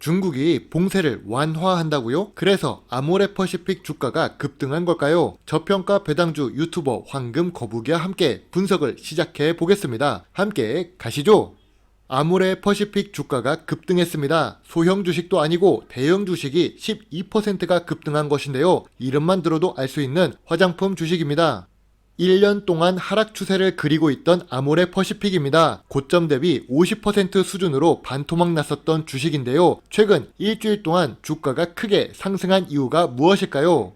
중국이 봉쇄를 완화한다고요? 그래서 아모레퍼시픽 주가가 급등한 걸까요? 저평가 배당주 유튜버 황금 거북이와 함께 분석을 시작해 보겠습니다. 함께 가시죠. 아모레퍼시픽 주가가 급등했습니다. 소형 주식도 아니고 대형 주식이 12%가 급등한 것인데요. 이름만 들어도 알 수 있는 화장품 주식입니다. 1년 동안 하락 추세를 그리고 있던 아모레퍼시픽입니다. 고점 대비 50% 수준으로 반토막 났었던 주식인데요. 최근 일주일 동안 주가가 크게 상승한 이유가 무엇일까요?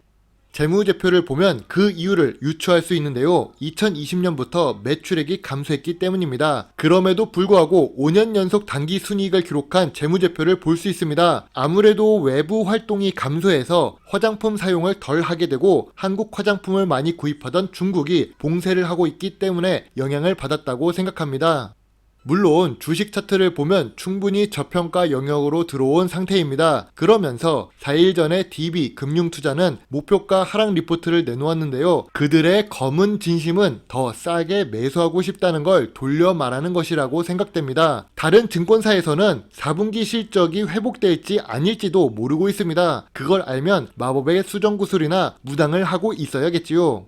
재무제표를 보면 그 이유를 유추할 수 있는데요. 2020년부터 매출액이 감소했기 때문입니다. 그럼에도 불구하고 5년 연속 단기 순이익을 기록한 재무제표를 볼 수 있습니다. 아무래도 외부 활동이 감소해서 화장품 사용을 덜 하게 되고 한국 화장품을 많이 구입하던 중국이 봉쇄를 하고 있기 때문에 영향을 받았다고 생각합니다. 물론 주식 차트를 보면 충분히 저평가 영역으로 들어온 상태입니다. 그러면서 4일 전에 DB 금융투자는 목표가 하락 리포트를 내놓았는데요. 그들의 검은 진심은 더 싸게 매수하고 싶다는 걸 돌려 말하는 것이라고 생각됩니다. 다른 증권사에서는 4분기 실적이 회복될지 아닐지도 모르고 있습니다. 그걸 알면 마법의 수정구슬이나 무당을 하고 있어야겠지요.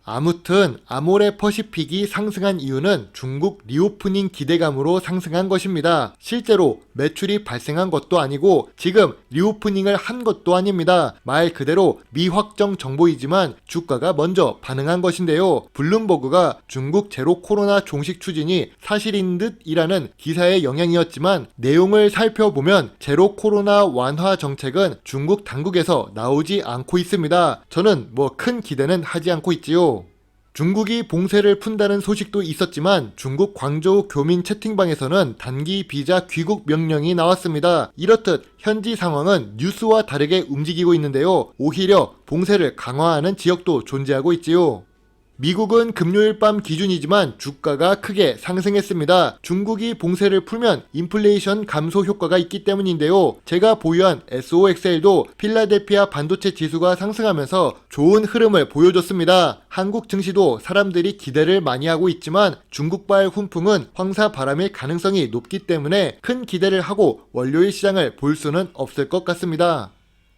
아무튼 아모레퍼시픽이 상승한 이유는 중국 리오프닝 기대감으로 상승한 것입니다. 실제로 매출이 발생한 것도 아니고 지금 리오프닝을 한 것도 아닙니다. 말 그대로 미확정 정보이지만 주가가 먼저 반응한 것인데요. 블룸버그가 중국 제로 코로나 종식 추진이 사실인 듯이라는 기사의 영향이었지만 내용을 살펴보면 제로 코로나 완화 정책은 중국 당국에서 나오지 않고 있습니다. 저는 큰 기대는 하지 않고 있지요. 중국이 봉쇄를 푼다는 소식도 있었지만 중국 광저우 교민 채팅방에서는 단기 비자 귀국 명령이 나왔습니다. 이렇듯 현지 상황은 뉴스와 다르게 움직이고 있는데요. 오히려 봉쇄를 강화하는 지역도 존재하고 있지요. 미국은 금요일 밤 기준이지만 주가가 크게 상승했습니다. 중국이 봉쇄를 풀면 인플레이션 감소 효과가 있기 때문인데요. 제가 보유한 SOXL도 필라델피아 반도체 지수가 상승하면서 좋은 흐름을 보여줬습니다. 한국 증시도 사람들이 기대를 많이 하고 있지만 중국발 훈풍은 황사 바람일 가능성이 높기 때문에 큰 기대를 하고 월요일 시장을 볼 수는 없을 것 같습니다.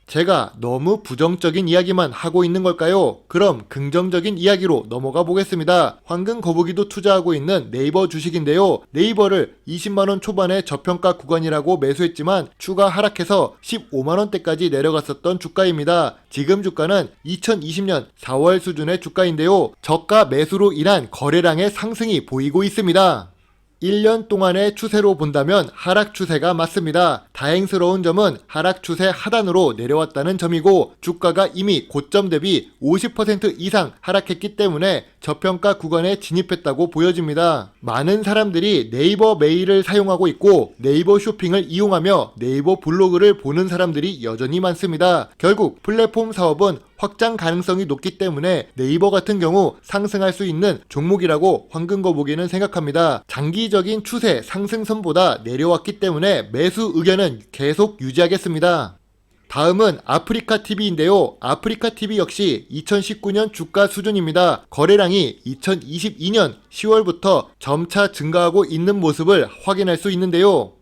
제가 너무 부정적인 이야기만 하고 있는 걸까요? 그럼 긍정적인 이야기로 넘어가 보겠습니다. 황금 거북이도 투자하고 있는 네이버 주식인데요. 네이버를 20만원 초반의 저평가 구간이라고 매수했지만 추가 하락해서 15만원대까지 내려갔었던 주가입니다. 지금 주가는 2020년 4월 수준의 주가인데요. 저가 매수로 인한 거래량의 상승이 보이고 있습니다. 1년 동안의 추세로 본다면 하락 추세가 맞습니다. 다행스러운 점은 하락 추세 하단으로 내려왔다는 점이고 주가가 이미 고점 대비 50% 이상 하락했기 때문에 저평가 구간에 진입했다고 보여집니다. 많은 사람들이 네이버 메일을 사용하고 있고 네이버 쇼핑을 이용하며 네이버 블로그를 보는 사람들이 여전히 많습니다. 결국 플랫폼 사업은 확장 가능성이 높기 때문에 네이버 같은 경우 상승할 수 있는 종목이라고 황금거북이는 생각합니다. 장기적인 추세 상승선보다 내려왔기 때문에 매수 의견은 계속 유지하겠습니다. 다음은 아프리카TV인데요. 아프리카TV 역시 2019년 주가 수준입니다. 거래량이 2022년 10월부터 점차 증가하고 있는 모습을 확인할 수 있는데요.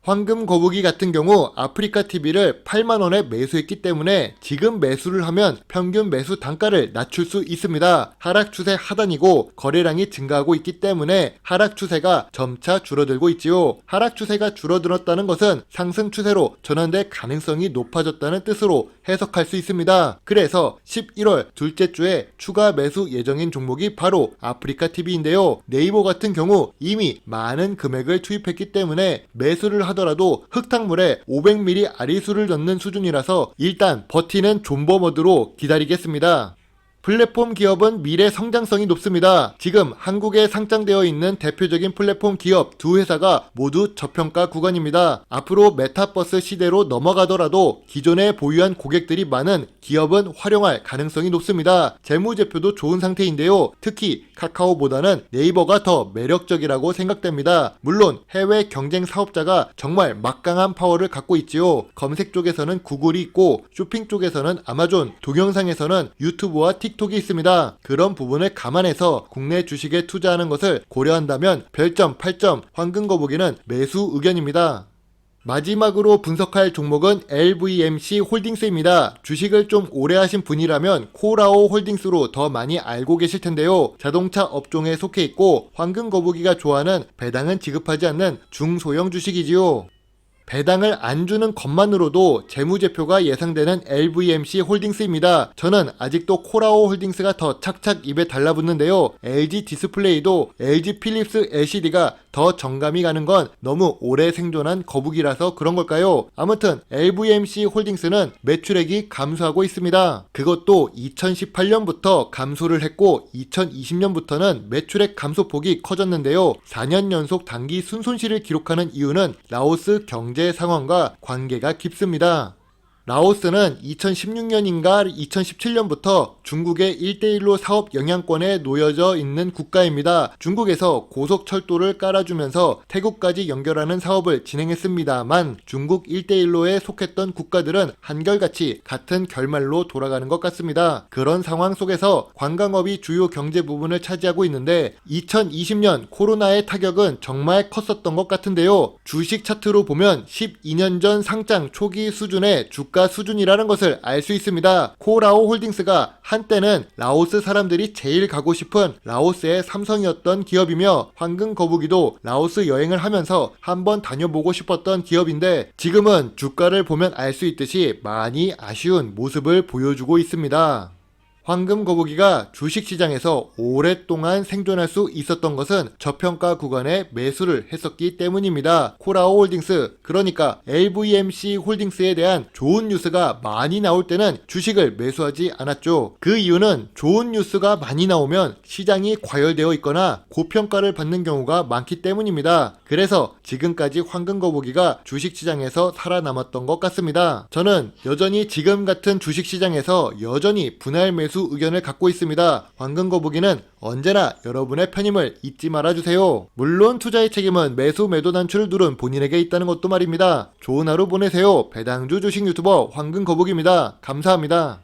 황금 거북이 같은 경우 아프리카TV를 8만원에 매수했기 때문에 지금 매수를 하면 평균 매수 단가를 낮출 수 있습니다. 하락 추세 하단이고 거래량이 증가하고 있기 때문에 하락 추세가 점차 줄어들고 있지요. 하락 추세가 줄어들었다는 것은 상승 추세로 전환될 가능성이 높아졌다는 뜻으로 해석할 수 있습니다. 그래서 11월 둘째 주에 추가 매수 예정인 종목이 바로 아프리카TV인데요. 네이버 같은 경우 이미 많은 금액을 투입했기 때문에 매수를 하더라도 흙탕물에 500ml 아리수를 넣는 수준이라서 일단 버티는 존버 모드로 기다리겠습니다. 플랫폼 기업은 미래 성장성이 높습니다. 지금 한국에 상장되어 있는 대표적인 플랫폼 기업 두 회사가 모두 저평가 구간입니다. 앞으로 메타버스 시대로 넘어가더라도 기존에 보유한 고객들이 많은 기업은 활용할 가능성이 높습니다. 재무제표도 좋은 상태인데요. 특히 카카오보다는 네이버가 더 매력적이라고 생각됩니다. 물론 해외 경쟁 사업자가 정말 막강한 파워를 갖고 있지요. 검색 쪽에서는 구글이 있고 쇼핑 쪽에서는 아마존, 동영상에서는 유튜브와 틱톡이 있습니다. 그런 부분을 감안해서 국내 주식에 투자하는 것을 고려한다면 별점 8점 황금거북이는 매수 의견입니다. 마지막으로 분석할 종목은 LVMC 홀딩스입니다. 주식을 좀 오래 하신 분이라면 코라오 홀딩스로 더 많이 알고 계실 텐데요. 자동차 업종에 속해 있고 황금 거북이가 좋아하는 배당은 지급하지 않는 중소형 주식이지요. 배당을 안 주는 것만으로도 재무제표가 예상되는 LVMC 홀딩스입니다. 저는 아직도 코라오 홀딩스가 더 착착 입에 달라붙는데요. LG 디스플레이도 LG 필립스 LCD가 더 정감이 가는 건 너무 오래 생존한 거북이라서 그런 걸까요? 아무튼 LVMC 홀딩스는 매출액이 감소하고 있습니다. 그것도 2018년부터 감소를 했고 2020년부터는 매출액 감소폭이 커졌는데요. 4년 연속 단기 순손실을 기록하는 이유는 라오스 경제 상황과 관계가 깊습니다. 라오스는 2016년인가 2017년부터 중국의 1대1로 사업 영향권에 놓여져 있는 국가입니다. 중국에서 고속철도를 깔아주면서 태국까지 연결하는 사업을 진행했습니다만 중국 1대1로에 속했던 국가들은 한결같이 같은 결말로 돌아가는 것 같습니다. 그런 상황 속에서 관광업이 주요 경제 부분을 차지하고 있는데 2020년 코로나의 타격은 정말 컸었던 것 같은데요. 주식 차트로 보면 12년 전 상장 초기 수준의 주가 수준이라는 것을 알 수 있습니다. 코라오 홀딩스가 한때는 라오스 사람들이 제일 가고 싶은 라오스의 삼성이었던 기업이며 황금 거북이도 라오스 여행을 하면서 한번 다녀보고 싶었던 기업인데 지금은 주가를 보면 알 수 있듯이 많이 아쉬운 모습을 보여주고 있습니다. 황금 거북이가 주식시장에서 오랫동안 생존할 수 있었던 것은 저평가 구간에 매수를 했었기 때문입니다. 코라오 홀딩스, 그러니까 LVMC 홀딩스에 대한 좋은 뉴스가 많이 나올 때는 주식을 매수하지 않았죠. 그 이유는 좋은 뉴스가 많이 나오면 시장이 과열되어 있거나 고평가를 받는 경우가 많기 때문입니다. 그래서 지금까지 황금 거북이가 주식시장에서 살아남았던 것 같습니다. 저는 여전히 지금 같은 주식시장에서 여전히 분할 매수 의견을 갖고 있습니다. 황금 거북이는 언제나 여러분의 편임을 잊지 말아주세요. 물론 투자의 책임은 매수 매도 단추를 누른 본인에게 있다는 것도 말입니다. 좋은 하루 보내세요. 배당주 주식 유튜버 황금 거북이입니다. 감사합니다.